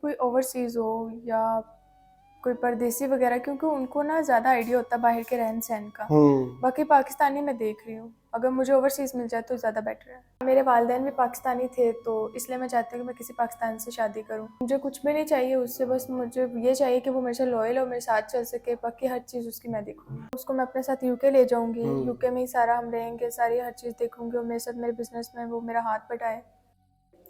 कोई ओवरसीज़ हो या कोई परदेसी वगैरह, क्योंकि उनको ना ज़्यादा आइडिया होता है बाहर के रहन सहन का। बाकी पाकिस्तानी मैं देख रही हूँ, अगर मुझे ओवरसीज़ मिल जाए तो ज़्यादा बेटर है। मेरे वालिदैन भी पाकिस्तानी थे, तो इसलिए मैं चाहती हूँ कि मैं किसी पाकिस्तानी से शादी करूँ। मुझे कुछ भी नहीं चाहिए उससे, बस मुझे ये चाहिए कि वो मेरे से लॉयल हो, मेरे साथ चल सके। बाकी हर चीज़ उसकी मैं देखूँगी। उसको मैं अपने साथ यूके ले जाऊँगी, यूके में ही सारा हम रहेंगे, सारी हर चीज़ देखूँगी और मेरे साथ मेरे बिज़नेस में वो मेरा हाथ बटाए।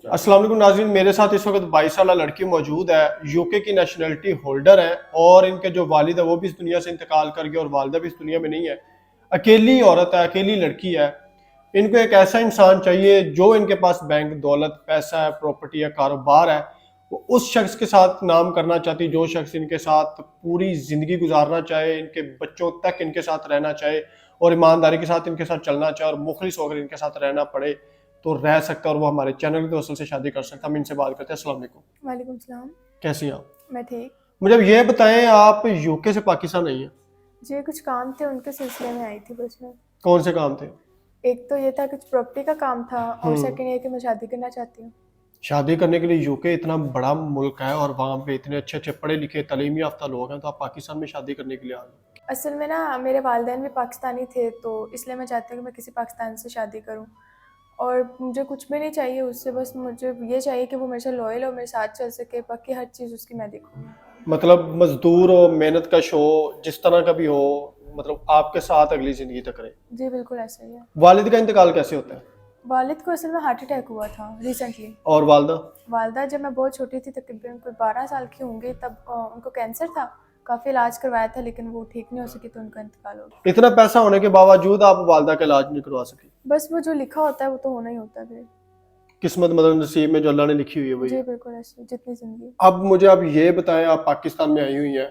अस्सलाम वालेकुम नाज़रीन, मेरे साथ इस वक्त 22 साल लड़की मौजूद है, यूके की नेशनलिटी होल्डर है और इनके जो वालिद है वो भी इस दुनिया से इंतकाल कर गए और वालिदा भी इस दुनिया में नहीं है। अकेली औरत है, अकेली लड़की है। इनको एक ऐसा इंसान चाहिए जो इनके पास बैंक दौलत पैसा है, प्रॉपर्टी है, कारोबार है, वो उस शख्स के साथ नाम करना चाहती, जो शख्स इनके साथ पूरी ज़िंदगी गुजारना चाहे, इनके बच्चों तक इनके साथ रहना चाहे और ईमानदारी के साथ इनके साथ चलना चाहे और मुखलिस होकर इनके साथ रहना पड़े तो रह सकता है और वो हमारे चैनल के दोस्तों से शादी कर सकता है। हम इनसे बात करते हैं। अस्सलाम वालेकुम। वालेकुम सलाम। कैसी हैं आप? मैं ठीक। मुझे अब ये बताएं, आप यूके से पाकिस्तान आई हैं, जी, कुछ काम थे, उनके सिलसिले में आई थी बस मैं। कौन से काम थे? एक तो ये था कुछ प्रॉपर्टी का काम था और सेकंड ये कि मैं शादी करना चाहती हूँ। शादी करने के लिए यूके इतना बड़ा मुल्क है और वहाँ पे इतने अच्छे अच्छे पढ़े लिखे तालीमी याफ्ता लोग हैं, तो आप पाकिस्तान में शादी करने के लिए आ गए? असल में ना मेरे वालिदैन भी पाकिस्तानी थे, तो इसलिए मैं चाहती हूँ कि मैं किसी पाकिस्तानी से शादी करूँ और मुझे कुछ भी नहीं चाहिए उससे, बस मुझे ये चाहिए कि वो मेरे से लॉयल हो, मेरे साथ चल सके। बाकी हर चीज़ उसकी मैं देखूँगी। मतलब मजदूर हो, मेहनत कश हो, जिस तरह का भी हो, मतलब आपके साथ अगली ज़िंदगी तक रहे। जी, बिल्कुल ऐसा ही है। वालिद का इंतकाल कैसे होता है? वालिद को असल में हार्ट अटैक हुआ था रिसेंटली। और वालदा? वालदा जब मैं बहुत छोटी थी, तकरीबन कोई 12 साल की होंगी, तब उनको कैंसर था। काफ़ी इलाज करवाया था लेकिन वो ठीक नहीं हो सकी, तो उनका इंतकाल हो गया। इतना पैसा होने के बावजूद आप वालदा का इलाज नहीं करवा सके? बस वो जो लिखा होता है वो तो होना ही होता है फिर। किस्मत मतलब नसीब में जो अल्लाह ने लिखी हुई है वही जी है। बिल्कुल ऐसे, जितनी ज़िंदगी। अब मुझे आप ये बताएं, आप पाकिस्तान में आई हुई हैं,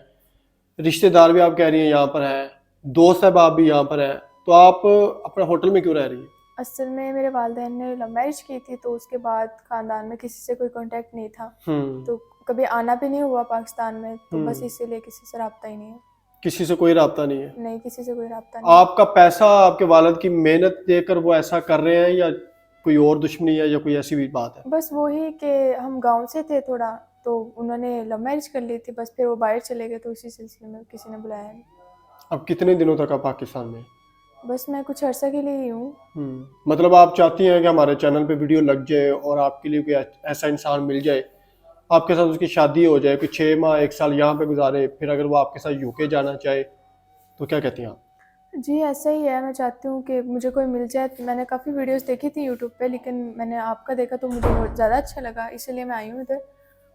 रिश्तेदार भी आप कह रही हैं यहाँ पर है, दोस्त साहब भी यहाँ पर है, तो आप अपना होटल में क्यों रह रही हैं? असल में मेरे वालिदैन ने लव मैरिज की थी, तो उसके बाद ख़ानदान में किसी से कोई कांटेक्ट नहीं था, तो कभी आना भी नहीं हुआ पाकिस्तान में, तो बस इसीलिए किसी से रब्ता ही नहीं है। किसी से कोई राब्ता नहीं है? नहीं, किसी से कोई रब्ता नहीं है। आपका पैसा आपके वालिद की मेहनत देकर वो ऐसा कर रहे हैं या कोई और दुश्मनी है या कोई ऐसी भी बात है? बस वही कि हम गांव से थे थोड़ा, तो उन्होंने लव मैरिज कर ली थी, बस फिर वो बाहर चले गए, तो उसी सिलसिले में किसी ने बुलाया नहीं। अब कितने दिनों तक आप पाकिस्तान में? बस मैं कुछ अर्सा के लिए ही हूँ। मतलब आप चाहती हैं कि हमारे चैनल पे वीडियो लग जाए और आपके लिए कोई ऐसा इंसान मिल जाए, आपके साथ उसकी शादी हो जाए, कोई 6 माह 1 साल यहाँ पे गुजारे, फिर अगर वो आपके साथ यूके जाना चाहे तो क्या कहती हैं आप? जी, ऐसा ही है। मैं चाहती हूँ कि मुझे कोई मिल जाए। मैंने काफ़ी वीडियोस देखी थी यूट्यूब पे, लेकिन मैंने आपका देखा तो मुझे बहुत ज़्यादा अच्छा लगा, इसीलिए मैं आई हूँ इधर।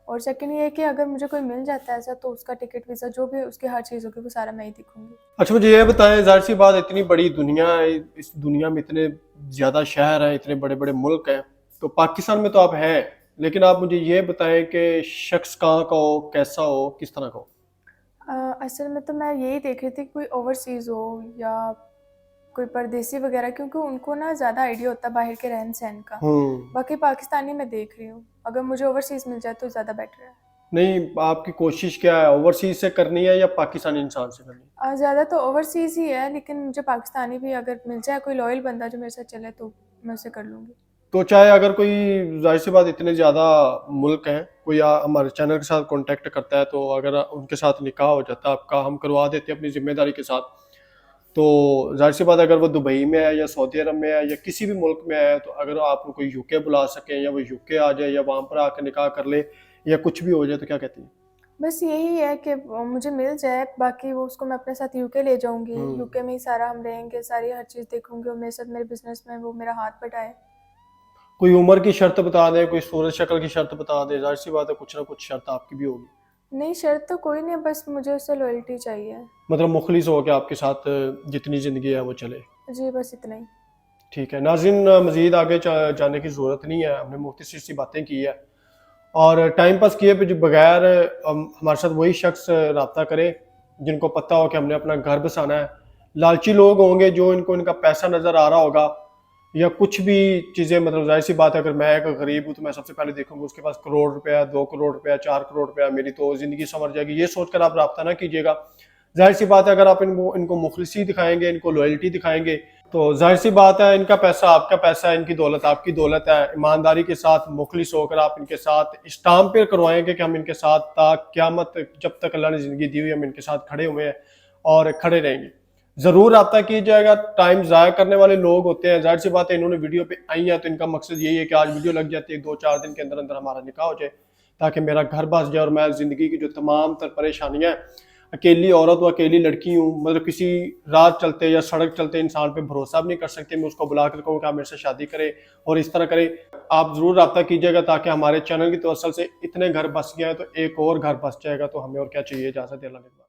और सेकंड ये है कि अगर मुझे कोई मिल जाता है ऐसा, तो उसका टिकट वीज़ा जो भी उसकी हर चीज़ होगी वो सारा मैं ही देखूँगी। अच्छा, मुझे ये बताएं, जाहिर सी बात, इतनी बड़ी दुनिया है, इस दुनिया में इतने ज़्यादा शहर हैं, इतने बड़े बड़े मुल्क हैं, तो पाकिस्तान में तो आप हैं, लेकिन आप मुझे ये बताएं कि शख्स कहाँ का हो, कैसा हो, किस तरह का हो? असल में तो मैं यही देख रही थी कि कोई ओवरसीज़ हो या कोई परदेसी वगैरह, क्योंकि उनको ना ज़्यादा आइडिया होता है बाहर के रहन सहन का। बाकी पाकिस्तानी मैं देख रही हूँ, अगर मुझे ओवरसीज़ मिल जाए तो ज़्यादा बेटर है। नहीं, आपकी कोशिश क्या है, ओवरसीज से करनी है या पाकिस्तानी इंसान से करनी है? ज़्यादा तो ओवरसीज़ ही है, लेकिन मुझे पाकिस्तानी भी अगर मिल जाए, कोई लॉयल बंदा जो मेरे साथ चले, तो मैं उससे कर लूँगी। तो चाहे अगर कोई, जाहिर सी बात, इतने ज़्यादा मुल्क हैं, कोई हमारे चैनल के साथ कांटेक्ट करता है तो अगर उनके साथ निकाह हो जाता है आपका, हम करवा देते हैं अपनी जिम्मेदारी के साथ, तो जाहिर सी बात, अगर वो दुबई में है या सऊदी अरब में है या किसी भी मुल्क में है, तो अगर आपको कोई यूके बुला सके या वो यूके आ जाए या वहाँ पर आकर निकाह कर ले या कुछ भी हो जाए, तो क्या कहती हैं? बस यही है कि मुझे मिल जाए, बाकी वो उसको मैं अपने साथ यूके ले जाऊँगी, यूके में ही सारा हम रहेंगे, सारी हर चीज़ देखूँगी और मेरे साथ मेरे बिज़नेस में वो मेरा हाथ बटाए। कोई उम्र की शर्त बता दे, कोई सूरत शक्ल की शर्त बता दे, जाहिर सी बात है कुछ ना कुछ शर्त आपकी भी होगी। नहीं, शर्त तो कोई नहीं, बस मुझे उससे लॉयल्टी चाहिए। मतलब मुखलिस हो के आपके साथ जितनी ज़िंदगी है वो चले। जी, बस इतना ही। ठीक है नाज़रीन, मज़ीद आगे जाने की ज़रूरत नहीं है, हमने मुख्तसर सी बातें की है और टाइम पास किए जो बगैर हमारे साथ वही शख्स रब्ता करे जिनको पता हो कि हमने अपना घर बसाना है। लालची लोग होंगे जो इनको इनका पैसा नज़र आ रहा होगा या कुछ भी चीज़ें, मतलब जाहिर सी बात है, अगर मैं एक गरीब हूँ तो मैं सबसे पहले देखूंगा उसके पास करोड़ रुपया, 2 करोड़ रुपया, 4 करोड़ रुपया, मेरी तो ज़िंदगी संवर जाएगी, ये सोचकर आप रब्ता ना कीजिएगा। जाहिर सी बात है, अगर आप इनको इनको मुखलिसी दिखाएंगे, इनको लॉयल्टी दिखाएंगे, तो जाहिर सी बात है, इनका पैसा आपका पैसा है, इनकी दौलत आपकी दौलत है। ईमानदारी के साथ मुखलिस होकर आप इनके साथ स्टाम्प पे करवाएंगे कि हम इनके साथ क़यामत, जब तक अल्लाह ने ज़िंदगी दी हुई हम इनके साथ खड़े हुए हैं और खड़े रहेंगे। ज़रूर रब्ता कीजिएगा। टाइम ज़ाया करने वाले लोग होते हैं, जाहिर सी बात है इन्होंने वीडियो पे आई हैं तो इनका मकसद यही है कि आज वीडियो लग जाती है, 2-4 दिन के अंदर अंदर हमारा निकाह हो जाए, ताकि मेरा घर बस जाए और मैं ज़िंदगी की जो तमाम तर परेशानियाँ, अकेली औरत हूँ, अकेली लड़की हूँ, मतलब किसी रात चलते या सड़क चलते इंसान पे भरोसा भी नहीं कर सकते, मैं उसको बुलाकर कहूँ कि आप मेरे से शादी करें और इस तरह करें। आप ज़रूर रब्ता कीजिएगा ताकि हमारे चैनल की तवज्जो से इतने घर बस गए हैं तो एक और घर बस जाएगा, तो हमें और क्या चाहिए। इजाज़त है, अल्लाह ने।